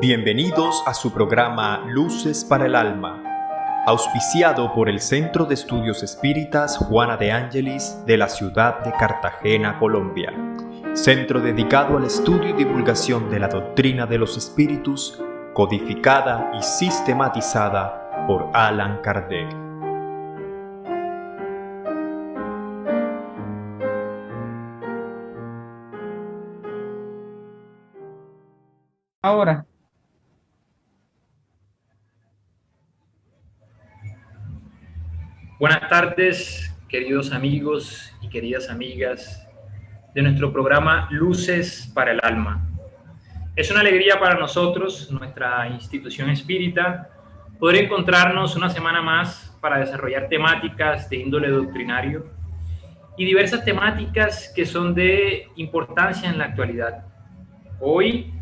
Bienvenidos a su programa Luces para el Alma, auspiciado por el Centro de Estudios Espíritas Juana de Ángelis de la ciudad de Cartagena, Colombia. Centro dedicado al estudio y divulgación de la doctrina de los espíritus, codificada y sistematizada por Allan Kardec. Ahora, buenas tardes, queridos amigos y queridas amigas de nuestro programa Luces para el Alma. Es una alegría para nosotros, nuestra institución espírita, poder encontrarnos una semana más para desarrollar temáticas de índole doctrinario y diversas temáticas que son de importancia en la actualidad. Hoy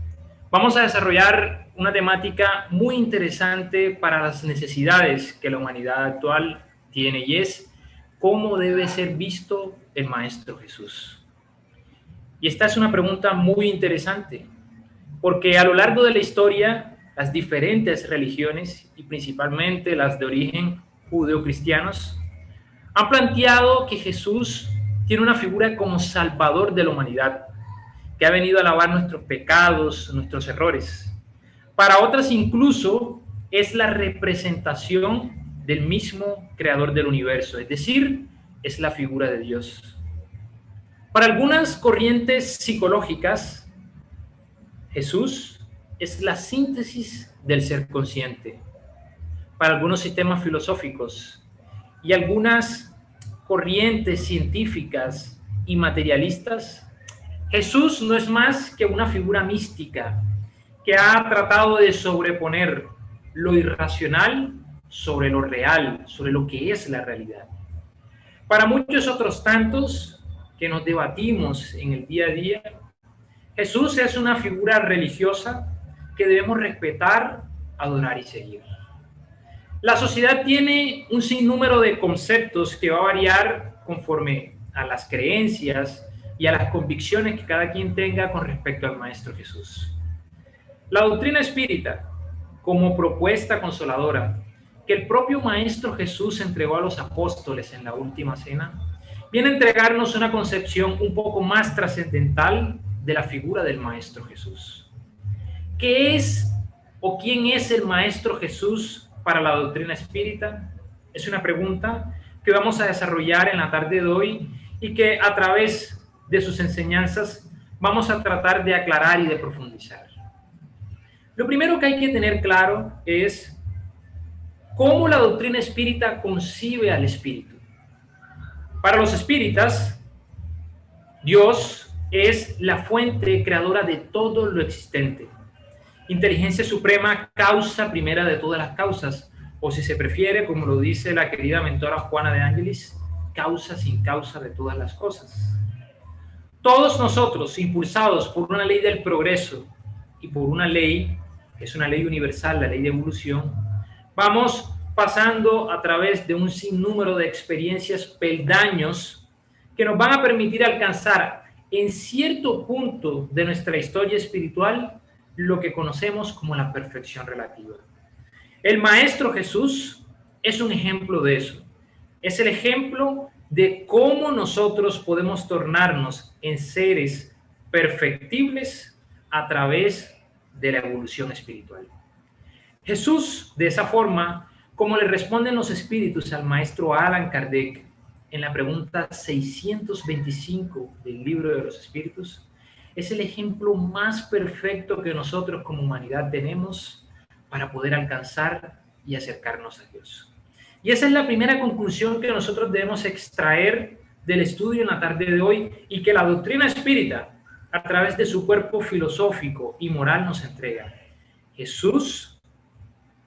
vamos a desarrollar una temática muy interesante para las necesidades que la humanidad actual tiene, y es cómo debe ser visto el Maestro Jesús. Y esta es una pregunta muy interesante, porque a lo largo de la historia, las diferentes religiones, y principalmente las de origen judeocristianos, han planteado que Jesús tiene una figura como salvador de la humanidad, que ha venido a lavar nuestros pecados, nuestros errores. Para otras incluso es la representación del mismo creador del universo, es decir, es la figura de Dios. Para algunas corrientes psicológicas, Jesús es la síntesis del ser consciente. Para algunos sistemas filosóficos y algunas corrientes científicas y materialistas, Jesús no es más que una figura mística que ha tratado de sobreponer lo irracional sobre lo real, sobre lo que es la realidad. Para muchos otros tantos que nos debatimos en el día a día, Jesús es una figura religiosa que debemos respetar, adorar y seguir. La sociedad tiene un sinnúmero de conceptos que va a variar conforme a las creencias y a las convicciones que cada quien tenga con respecto al Maestro Jesús. La doctrina espírita, como propuesta consoladora que el propio Maestro Jesús entregó a los apóstoles en la última cena, viene a entregarnos una concepción un poco más trascendental de la figura del Maestro Jesús. ¿Qué es o quién es el Maestro Jesús para la doctrina espírita? Es una pregunta que vamos a desarrollar en la tarde de hoy y que a través de sus enseñanzas vamos a tratar de aclarar y de profundizar. Lo primero que hay que tener claro es cómo la doctrina espírita concibe al espíritu. Para los espíritas, Dios es la fuente creadora de todo lo existente. Inteligencia suprema, causa primera de todas las causas, o si se prefiere, como lo dice la querida mentora Juana de Ángelis, causa sin causa de todas las cosas. Todos nosotros, impulsados por una ley del progreso y por una ley, que es una ley universal, la ley de evolución, vamos pasando a través de un sinnúmero de experiencias, peldaños, que nos van a permitir alcanzar en cierto punto de nuestra historia espiritual lo que conocemos como la perfección relativa. El Maestro Jesús es un ejemplo de eso. Es el ejemplo de cómo nosotros podemos tornarnos en seres perfectibles a través de la evolución espiritual. Jesús, de esa forma, como le responden los espíritus al maestro Allan Kardec en la pregunta 625 del Libro de los Espíritus, es el ejemplo más perfecto que nosotros como humanidad tenemos para poder alcanzar y acercarnos a Dios. Y esa es la primera conclusión que nosotros debemos extraer del estudio en la tarde de hoy y que la doctrina espírita, a través de su cuerpo filosófico y moral, nos entrega. Jesús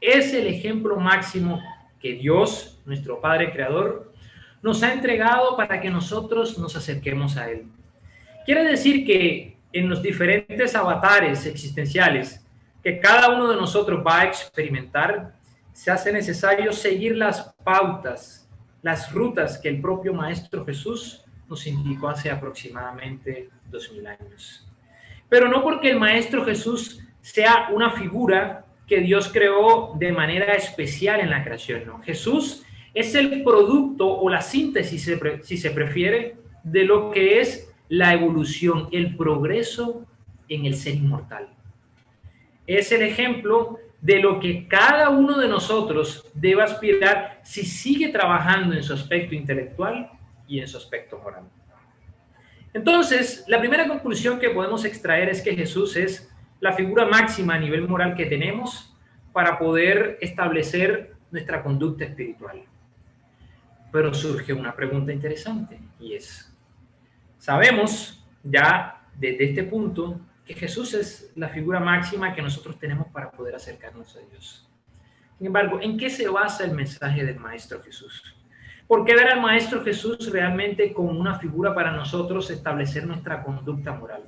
es el ejemplo máximo que Dios, nuestro Padre Creador, nos ha entregado para que nosotros nos acerquemos a Él. Quiere decir que en los diferentes avatares existenciales que cada uno de nosotros va a experimentar, se hace necesario seguir las pautas, las rutas que el propio Maestro Jesús nos indicó hace aproximadamente 2000 años. Pero no porque el Maestro Jesús sea una figura que Dios creó de manera especial en la creación, ¿no? Jesús es el producto o la síntesis, si se prefiere, de lo que es la evolución, el progreso en el ser inmortal. Es el ejemplo de lo que cada uno de nosotros debe aspirar si sigue trabajando en su aspecto intelectual y en su aspecto moral. Entonces, la primera conclusión que podemos extraer es que Jesús es la figura máxima a nivel moral que tenemos para poder establecer nuestra conducta espiritual. Pero surge una pregunta interesante y es, sabemos ya desde este punto que Jesús es la figura máxima que nosotros tenemos para poder acercarnos a Dios. Sin embargo, ¿en qué se basa el mensaje del Maestro Jesús? ¿Por qué ver al Maestro Jesús realmente como una figura para nosotros establecer nuestra conducta moral?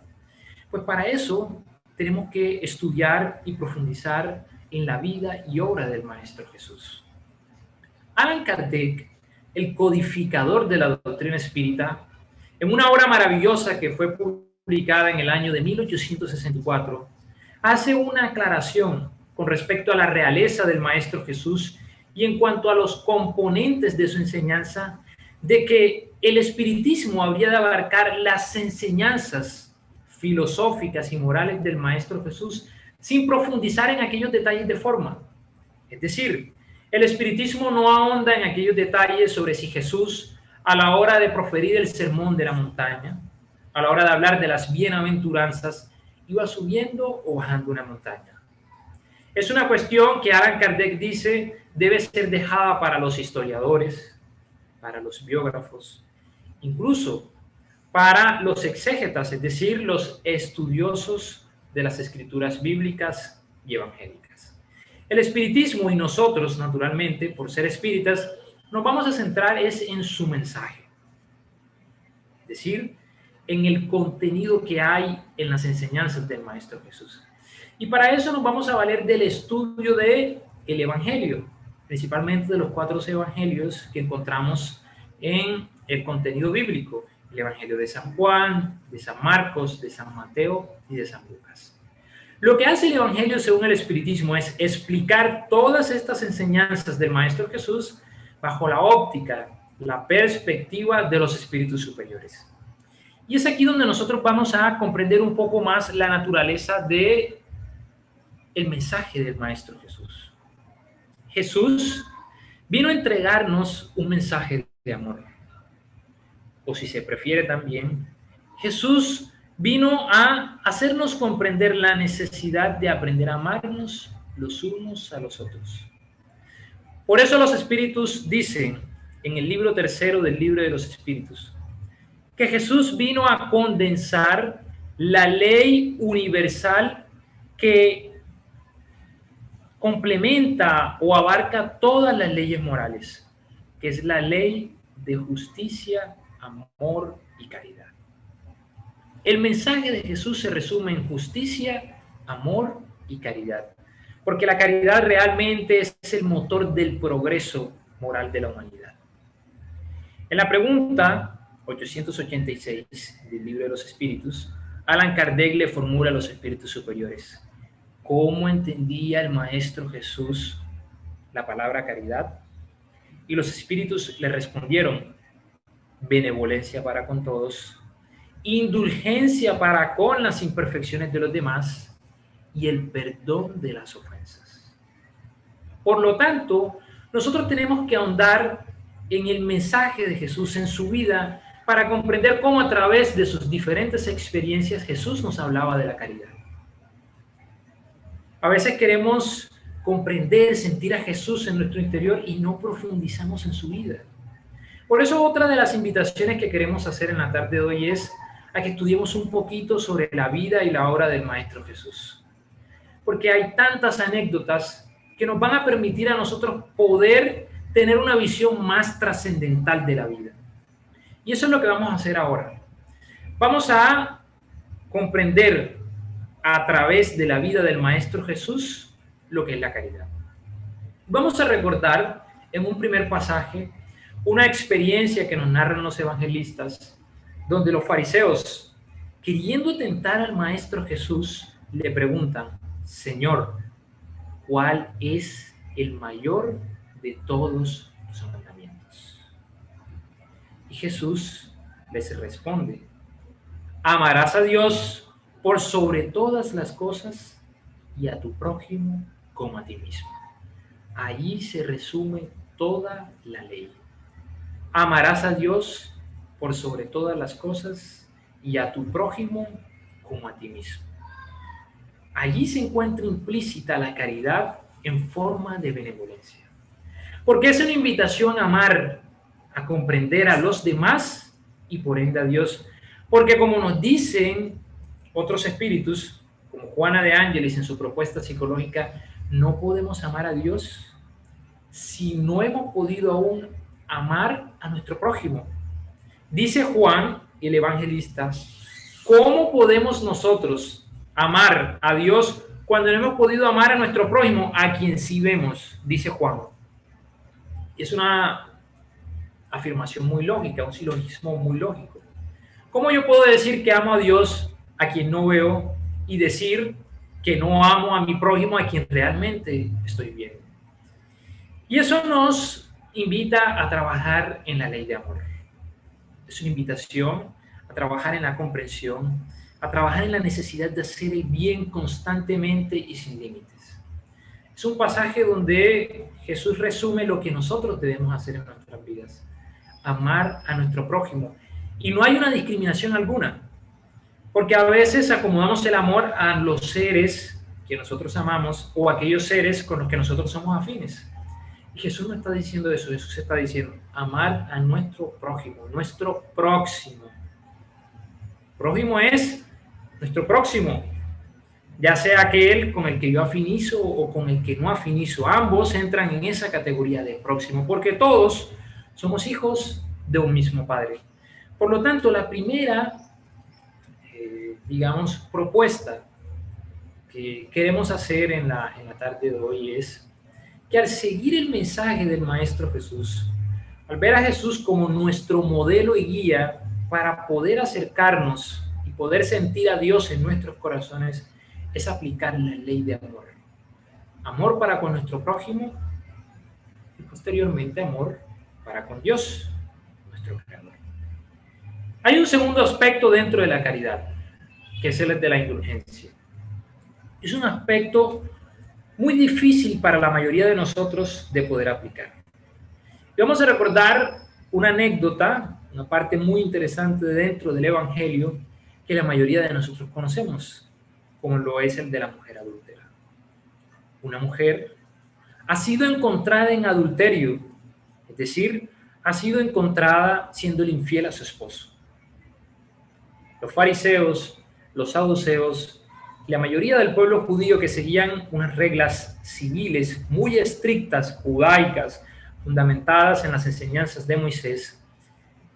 Pues para eso tenemos que estudiar y profundizar en la vida y obra del Maestro Jesús. Allan Kardec, el codificador de la doctrina espírita, en una obra maravillosa que fue publicada en el año de 1864, hace una aclaración con respecto a la realeza del Maestro Jesús y en cuanto a los componentes de su enseñanza, de que el espiritismo habría de abarcar las enseñanzas filosóficas y morales del Maestro Jesús sin profundizar en aquellos detalles de forma. Es decir, el espiritismo no ahonda en aquellos detalles sobre si Jesús, a la hora de proferir el sermón de la montaña, a la hora de hablar de las bienaventuranzas, iba subiendo o bajando una montaña. Es una cuestión que Allan Kardec dice debe ser dejada para los historiadores, para los biógrafos, incluso para los exégetas, es decir, los estudiosos de las escrituras bíblicas y evangélicas. El espiritismo y nosotros, naturalmente, por ser espíritas, nos vamos a centrar en su mensaje, es decir, en el contenido que hay en las enseñanzas del Maestro Jesús. Y para eso nos vamos a valer del estudio del Evangelio, principalmente de los 4 evangelios que encontramos en el contenido bíblico: el Evangelio de San Juan, de San Marcos, de San Mateo y de San Lucas. Lo que hace el Evangelio según el espiritismo es explicar todas estas enseñanzas del Maestro Jesús bajo la óptica, la perspectiva de los espíritus superiores. Y es aquí donde nosotros vamos a comprender un poco más la naturaleza de el mensaje del Maestro Jesús. Jesús vino a entregarnos un mensaje de amor. O si se prefiere también, Jesús vino a hacernos comprender la necesidad de aprender a amarnos los unos a los otros. Por eso los espíritus dicen en el libro 3 del libro de los espíritus que Jesús vino a condensar la ley universal que complementa o abarca todas las leyes morales, que es la ley de justicia, amor y caridad. El mensaje de Jesús se resume en justicia, amor y caridad, porque la caridad realmente es el motor del progreso moral de la humanidad. En la pregunta 886 del libro de los espíritus, Allan Kardec le formula a los espíritus superiores: ¿cómo entendía el Maestro Jesús la palabra caridad? Y los espíritus le respondieron: benevolencia para con todos, indulgencia para con las imperfecciones de los demás y el perdón de las ofensas. Por lo tanto, nosotros tenemos que ahondar en el mensaje de Jesús, en su vida, para comprender cómo a través de sus diferentes experiencias Jesús nos hablaba de la caridad. A veces queremos comprender, sentir a Jesús en nuestro interior y no profundizamos en su vida. Por eso otra de las invitaciones que queremos hacer en la tarde de hoy es a que estudiemos un poquito sobre la vida y la obra del Maestro Jesús. Porque hay tantas anécdotas que nos van a permitir a nosotros poder tener una visión más trascendental de la vida. Y eso es lo que vamos a hacer ahora. Vamos a comprender a través de la vida del Maestro Jesús lo que es la caridad. Vamos a recordar en un primer pasaje una experiencia que nos narran los evangelistas, donde los fariseos, queriendo tentar al Maestro Jesús, le preguntan: Señor, ¿cuál es el mayor de todos los mandamientos? Y Jesús les responde: amarás a Dios por sobre todas las cosas y a tu prójimo como a ti mismo. Allí se resume toda la ley. Amarás a Dios por sobre todas las cosas y a tu prójimo como a ti mismo. Allí se encuentra implícita la caridad en forma de benevolencia. Porque es una invitación a amar, a comprender a los demás y por ende a Dios. Porque como nos dicen otros espíritus, como Juana de Ángelis en su propuesta psicológica, no podemos amar a Dios si no hemos podido aún amar a nuestro prójimo. Dice Juan, el evangelista, ¿cómo podemos nosotros amar a Dios cuando no hemos podido amar a nuestro prójimo, a quien sí vemos? Dice Juan. Y es una afirmación muy lógica, un silogismo muy lógico. ¿Cómo yo puedo decir que amo a Dios a quien no veo y decir que no amo a mi prójimo a quien realmente estoy viendo? Y eso nos invita a trabajar en la ley de amor. Es una invitación a trabajar en la comprensión, a trabajar en la necesidad de hacer el bien constantemente y sin límites. Es un pasaje donde Jesús resume lo que nosotros debemos hacer en nuestras vidas: amar a nuestro prójimo. Y no hay una discriminación alguna, porque a veces acomodamos el amor a los seres que nosotros amamos o a aquellos seres con los que nosotros somos afines. Y Jesús no está diciendo eso. Jesús está diciendo amar a nuestro prójimo, nuestro próximo. Prójimo es nuestro próximo, ya sea aquel con el que yo afinizo o con el que no afinizo. Ambos entran en esa categoría de próximo, porque todos somos hijos de un mismo Padre. Por lo tanto, la primera, propuesta que queremos hacer en la tarde de hoy es que al seguir el mensaje del Maestro Jesús, al ver a Jesús como nuestro modelo y guía para poder acercarnos y poder sentir a Dios en nuestros corazones, es aplicar la ley de amor. Amor para con nuestro prójimo y posteriormente amor para con Dios, nuestro Creador. Hay un segundo aspecto dentro de la caridad, que es el de la indulgencia. Es un aspecto muy difícil para la mayoría de nosotros de poder aplicar. Y vamos a recordar una anécdota, una parte muy interesante dentro del Evangelio que la mayoría de nosotros conocemos, como lo es el de la mujer adúltera. Una mujer ha sido encontrada en adulterio, es decir, ha sido encontrada siendo infiel a su esposo. Los fariseos, los saduceos, la mayoría del pueblo judío, que seguían unas reglas civiles muy estrictas, judaicas, fundamentadas en las enseñanzas de Moisés,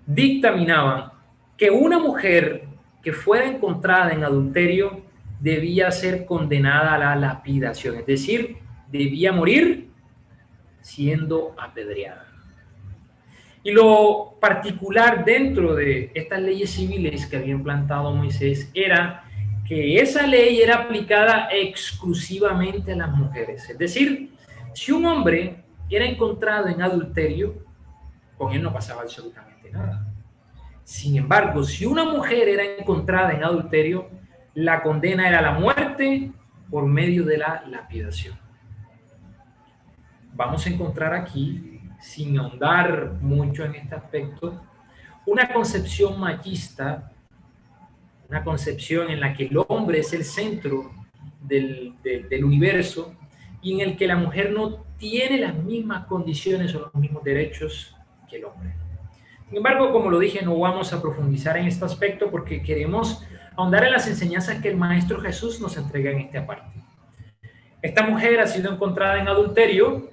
dictaminaban que una mujer que fuera encontrada en adulterio debía ser condenada a la lapidación, es decir, debía morir siendo apedreada. Y lo particular dentro de estas leyes civiles que había implantado Moisés era que esa ley era aplicada exclusivamente a las mujeres. Es decir, si un hombre era encontrado en adulterio, con él no pasaba absolutamente nada. Sin embargo, si una mujer era encontrada en adulterio, la condena era la muerte por medio de la lapidación. Vamos a encontrar aquí, sin ahondar mucho en este aspecto, una concepción machista, una concepción en la que el hombre es el centro del universo y en el que la mujer no tiene las mismas condiciones o los mismos derechos que el hombre. Sin embargo, como lo dije, no vamos a profundizar en este aspecto porque queremos ahondar en las enseñanzas que el Maestro Jesús nos entrega en esta parte. Esta mujer ha sido encontrada en adulterio,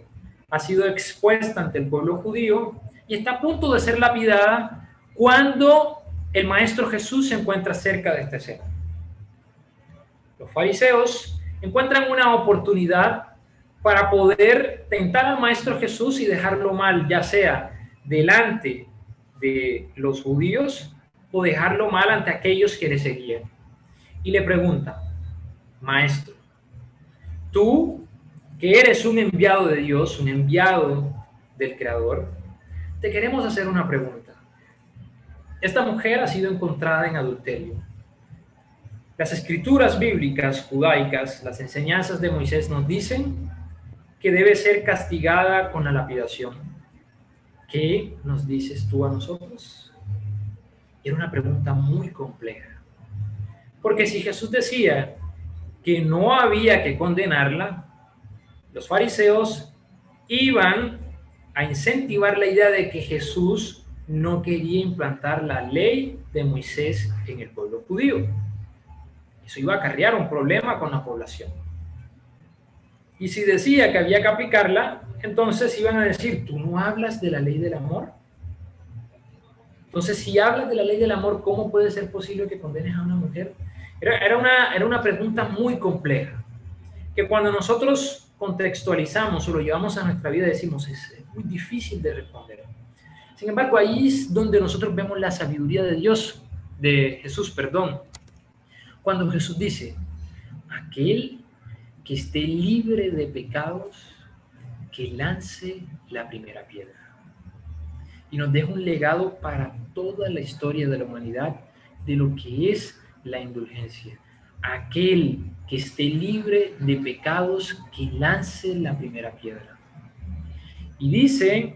ha sido expuesta ante el pueblo judío y está a punto de ser lapidada cuando el Maestro Jesús se encuentra cerca de esta escena. Los fariseos encuentran una oportunidad para poder tentar al Maestro Jesús y dejarlo mal, ya sea delante de los judíos o dejarlo mal ante aquellos que le seguían. Y le preguntan: Maestro, tú, que eres un enviado de Dios, un enviado del Creador, te queremos hacer una pregunta. Esta mujer ha sido encontrada en adulterio. Las escrituras bíblicas judaicas, las enseñanzas de Moisés nos dicen que debe ser castigada con la lapidación. ¿Qué nos dices tú a nosotros? Era una pregunta muy compleja. Porque si Jesús decía que no había que condenarla, los fariseos iban a incentivar la idea de que Jesús no quería implantar la ley de Moisés en el pueblo judío. Eso iba a acarrear un problema con la población. Y si decía que había que aplicarla, entonces iban a decir, ¿tú no hablas de la ley del amor? Entonces, si hablas de la ley del amor, ¿cómo puede ser posible que condenes a una mujer? Era una pregunta muy compleja, que cuando nosotros contextualizamos o lo llevamos a nuestra vida decimos, es muy difícil de responder. Sin embargo, ahí es donde nosotros vemos la sabiduría de Dios, de Jesús, perdón. Cuando Jesús dice, aquel que esté libre de pecados, que lance la primera piedra. Y nos deja un legado para toda la historia de la humanidad de lo que es la indulgencia. Aquel que esté libre de pecados, que lance la primera piedra. Y dice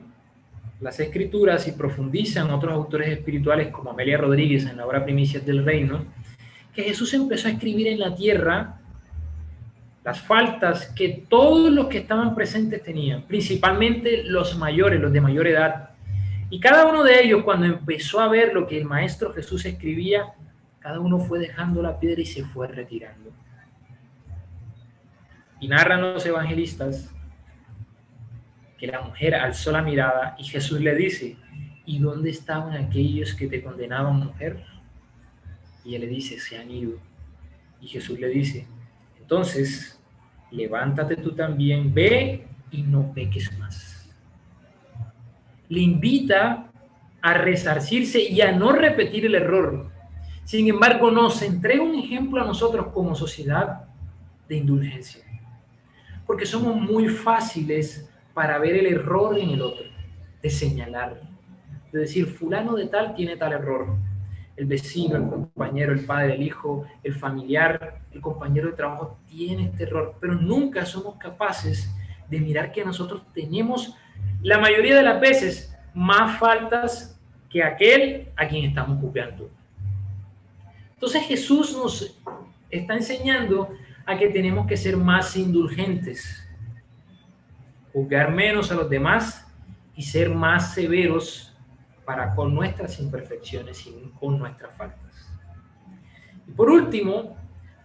las escrituras y profundizan otros autores espirituales como Amelia Rodríguez en la obra Primicias del Reino, que Jesús empezó a escribir en la tierra las faltas que todos los que estaban presentes tenían, principalmente los mayores, los de mayor edad. Y cada uno de ellos, cuando empezó a ver lo que el Maestro Jesús escribía, cada uno fue dejando la piedra y se fue retirando. Y narran los evangelistas que la mujer alzó la mirada y Jesús le dice, ¿y dónde estaban aquellos que te condenaban, mujer? Y ella le dice, se han ido. Y Jesús le dice, entonces, levántate tú también, ve y no peques más. Le invita a resarcirse y a no repetir el error. Sin embargo, nos entrega un ejemplo a nosotros como sociedad de indulgencia. Porque somos muy fáciles para ver el error en el otro, de señalar, de decir, fulano de tal tiene tal error. El vecino, el compañero, el padre, el hijo, el familiar, el compañero de trabajo tiene este error, pero nunca somos capaces de mirar que nosotros tenemos, la mayoría de las veces, más faltas que aquel a quien estamos juzgando. Entonces Jesús nos está enseñando a que tenemos que ser más indulgentes, juzgar menos a los demás y ser más severos para con nuestras imperfecciones y con nuestras faltas. Y por último,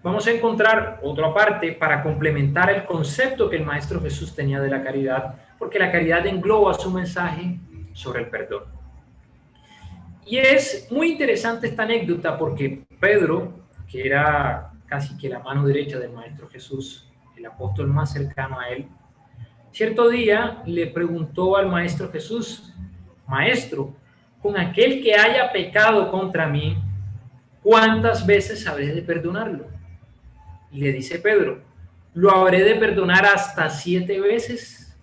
vamos a encontrar otra parte para complementar el concepto que el Maestro Jesús tenía de la caridad, porque la caridad engloba su mensaje sobre el perdón. Y es muy interesante esta anécdota porque Pedro, que era casi que la mano derecha del Maestro Jesús, el apóstol más cercano a él, cierto día le preguntó al Maestro Jesús, Maestro, con aquel que haya pecado contra mí, ¿cuántas veces habré de perdonarlo? Y le dice Pedro, ¿lo habré de perdonar hasta 7 veces?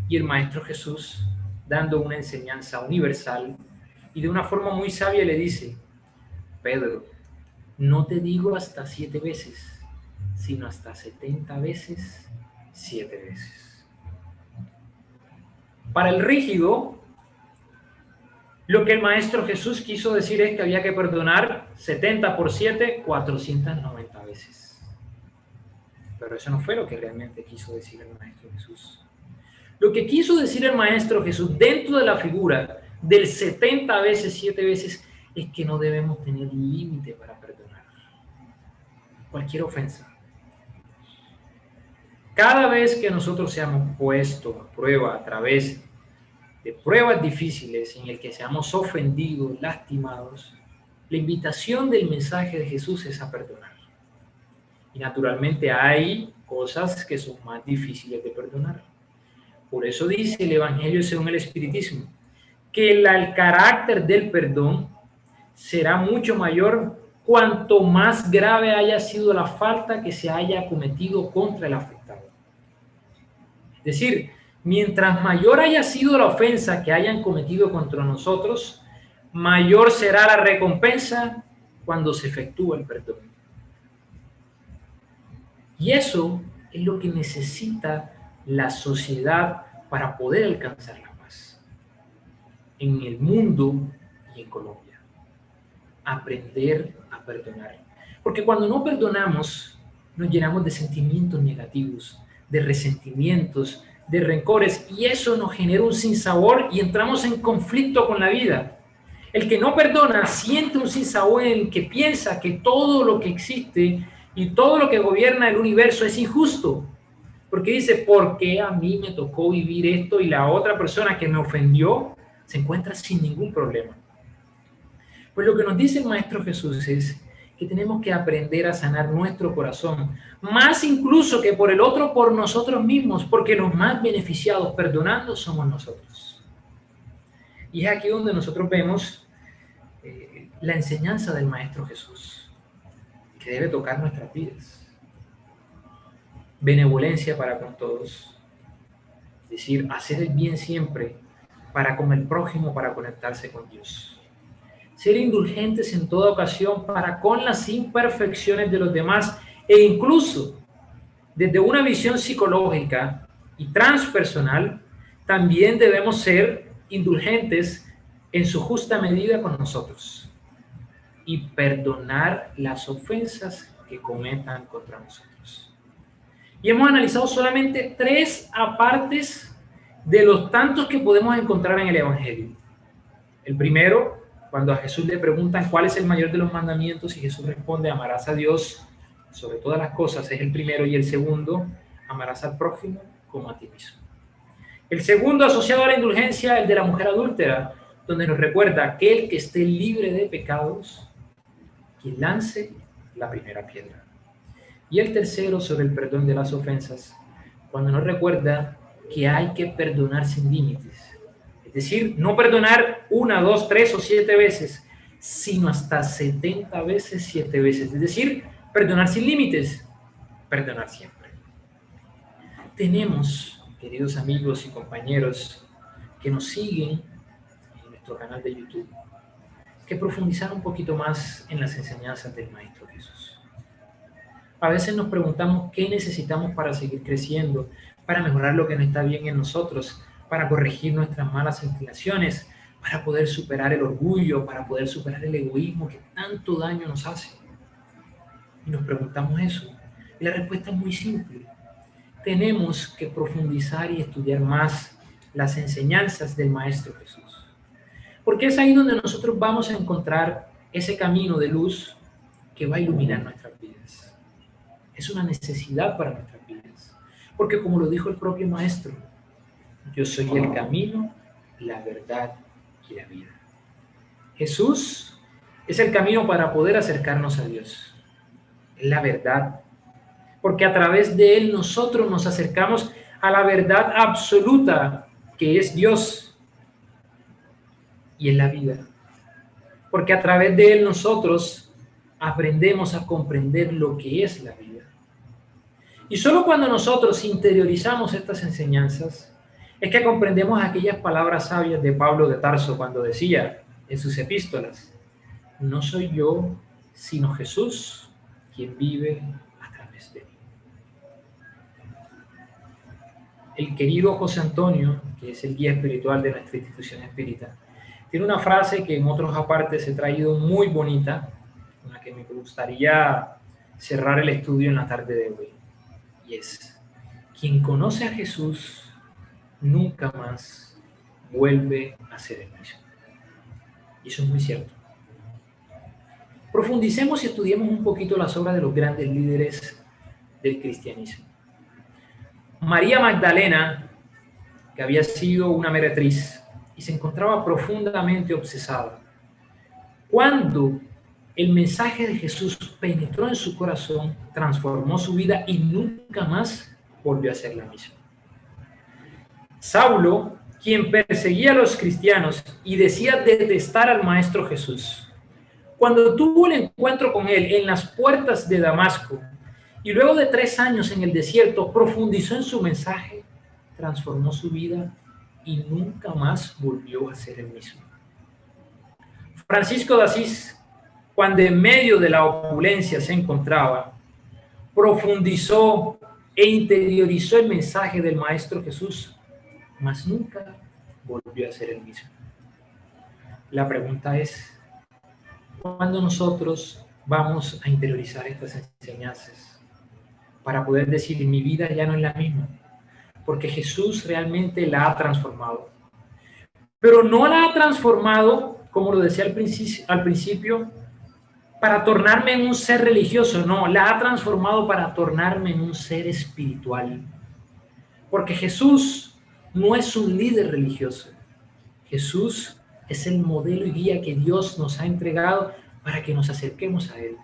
Y el Maestro Jesús, dando una enseñanza universal y de una forma muy sabia, le dice, Pedro, no te digo hasta 7 veces, sino hasta 70 veces, 7 veces. Para el rígido, lo que el Maestro Jesús quiso decir es que había que perdonar 70 por 7, 490 veces. Pero eso no fue lo que realmente quiso decir el Maestro Jesús. Lo que quiso decir el Maestro Jesús dentro de la figura del 70 veces, 7 veces, es que no debemos tener límite para perdonar cualquier ofensa. Cada vez que nosotros seamos puestos a prueba a través de pruebas difíciles en el que seamos ofendidos, lastimados, la invitación del mensaje de Jesús es a perdonar. Y naturalmente hay cosas que son más difíciles de perdonar. Por eso dice el Evangelio según el Espiritismo, que el carácter del perdón será mucho mayor cuanto más grave haya sido la falta que se haya cometido contra el afectado. Es decir, mientras mayor haya sido la ofensa que hayan cometido contra nosotros, mayor será la recompensa cuando se efectúa el perdón. Y eso es lo que necesita la sociedad para poder alcanzar la paz en el mundo y en Colombia. Aprender a perdonar. Porque cuando no perdonamos, nos llenamos de sentimientos negativos, de resentimientos, de rencores, y eso nos genera un sinsabor y entramos en conflicto con la vida. El que no perdona siente un sinsabor en el que piensa que todo lo que existe y todo lo que gobierna el universo es injusto. Porque dice, ¿por qué a mí me tocó vivir esto y la otra persona que me ofendió se encuentra sin ningún problema? Pues lo que nos dice el Maestro Jesús es que tenemos que aprender a sanar nuestro corazón, más incluso que por el otro, por nosotros mismos, porque los más beneficiados perdonando somos nosotros. Y es aquí donde nosotros vemos la enseñanza del Maestro Jesús, que debe tocar nuestras vidas. Benevolencia para con todos, es decir, hacer el bien siempre para con el prójimo, para conectarse con Dios. Ser indulgentes en toda ocasión para con las imperfecciones de los demás, e incluso desde una visión psicológica y transpersonal, también debemos ser indulgentes en su justa medida con nosotros y perdonar las ofensas que cometan contra nosotros. Y hemos analizado solamente 3 apartes de los tantos que podemos encontrar en el Evangelio. El primero, cuando a Jesús le preguntan cuál es el mayor de los mandamientos y Jesús responde, amarás a Dios sobre todas las cosas, es el primero. Y el segundo, amarás al prójimo como a ti mismo. El segundo, asociado a la indulgencia, el de la mujer adúltera, donde nos recuerda, aquel que esté libre de pecados, que lance la primera piedra. Y el tercero, sobre el perdón de las ofensas, cuando nos recuerda que hay que perdonar sin límites. Es decir, no perdonar 1, 2, 3 o 7 veces, sino hasta 70 veces, 7 veces. Es decir, perdonar sin límites, perdonar siempre. Tenemos, queridos amigos y compañeros que nos siguen en nuestro canal de YouTube, que profundizar un poquito más en las enseñanzas del Maestro Jesús. A veces nos preguntamos qué necesitamos para seguir creciendo, para mejorar lo que no está bien en nosotros, para corregir nuestras malas inclinaciones, para poder superar el orgullo, para poder superar el egoísmo que tanto daño nos hace. Y nos preguntamos eso. Y la respuesta es muy simple. Tenemos que profundizar y estudiar más las enseñanzas del Maestro Jesús. Porque es ahí donde nosotros vamos a encontrar ese camino de luz que va a iluminar nuestras vidas. Es una necesidad para nuestras vidas. Porque como lo dijo el propio Maestro, yo soy el camino, la verdad y la vida. Jesús es el camino para poder acercarnos a Dios. Es la verdad. Porque a través de Él nosotros nos acercamos a la verdad absoluta que es Dios. Y es la vida. Porque a través de Él nosotros aprendemos a comprender lo que es la vida. Y solo cuando nosotros interiorizamos estas enseñanzas es que comprendemos aquellas palabras sabias de Pablo de Tarso cuando decía en sus epístolas, no soy yo, sino Jesús quien vive a través de mí. El querido José Antonio, que es el guía espiritual de nuestra institución espírita, tiene una frase que en otros apartes he traído muy bonita, con la que me gustaría cerrar el estudio en la tarde de hoy. Y es, quien conoce a Jesús nunca más vuelve a ser el mismo. Y eso es muy cierto. Profundicemos y estudiemos un poquito las obras de los grandes líderes del cristianismo. María Magdalena, que había sido una meretriz y se encontraba profundamente obsesada, cuando el mensaje de Jesús penetró en su corazón, transformó su vida y nunca más volvió a ser la misma. Saulo, quien perseguía a los cristianos y decía detestar al Maestro Jesús, Cuando tuvo el encuentro con él en las puertas de Damasco y luego de 3 años en el desierto, profundizó en su mensaje, transformó su vida y nunca más volvió a ser el mismo. Francisco de Asís, cuando en medio de la opulencia se encontraba, profundizó e interiorizó el mensaje del Maestro Jesús, mas nunca volvió a ser el mismo. La pregunta es, ¿cuándo nosotros vamos a interiorizar estas enseñanzas para poder decir, mi vida ya no es la misma? Porque Jesús realmente la ha transformado. Pero no la ha transformado, como lo decía al principio, para tornarme en un ser religioso. No, la ha transformado para tornarme en un ser espiritual. Porque Jesús no es un líder religioso. Jesús es el modelo y guía que Dios nos ha entregado para que nos acerquemos a Él.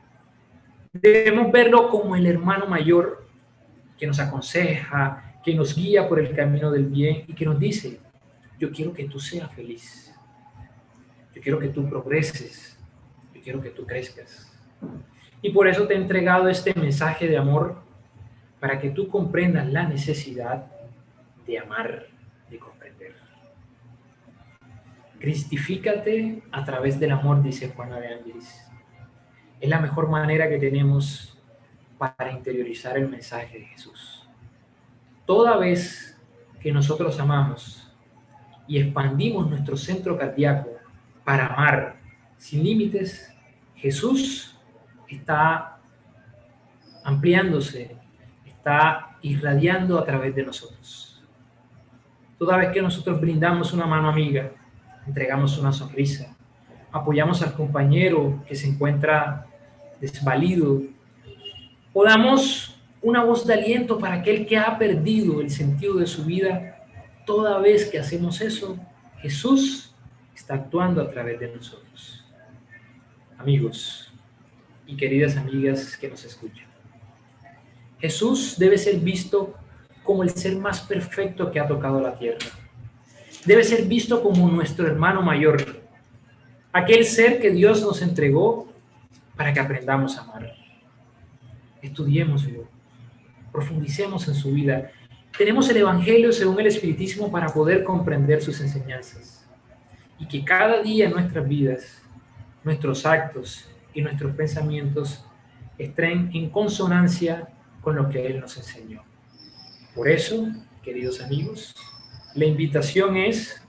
Debemos verlo como el hermano mayor que nos aconseja, que nos guía por el camino del bien y que nos dice, yo quiero que tú seas feliz, yo quiero que tú progreses, yo quiero que tú crezcas. Y por eso te he entregado este mensaje de amor para que tú comprendas la necesidad de amar, de comprender. Cristifícate a través del amor, dice Juana de Ángeles. Es la mejor manera que tenemos para interiorizar el mensaje de Jesús. Toda vez que nosotros amamos y expandimos nuestro centro cardíaco para amar sin límites, Jesús está ampliándose, está irradiando a través de nosotros. Toda vez que nosotros brindamos una mano amiga, entregamos una sonrisa, apoyamos al compañero que se encuentra desvalido, o damos una voz de aliento para aquel que ha perdido el sentido de su vida, toda vez que hacemos eso, Jesús está actuando a través de nosotros. Amigos y queridas amigas que nos escuchan, Jesús debe ser visto como el ser más perfecto que ha tocado la tierra. Debe ser visto como nuestro hermano mayor, aquel ser que Dios nos entregó para que aprendamos a amar. Estudiémoslo, profundicemos en su vida. Tenemos el Evangelio según el Espiritismo para poder comprender sus enseñanzas. Y que cada día en nuestras vidas, nuestros actos y nuestros pensamientos estén en consonancia con lo que Él nos enseñó. Por eso, queridos amigos, la invitación es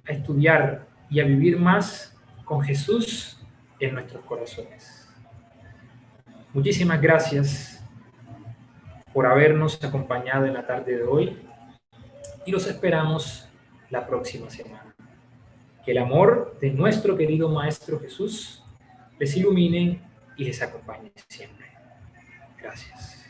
a estudiar y a vivir más con Jesús en nuestros corazones. Muchísimas gracias por habernos acompañado en la tarde de hoy y los esperamos la próxima semana. Que el amor de nuestro querido Maestro Jesús les ilumine y les acompañe siempre. Gracias.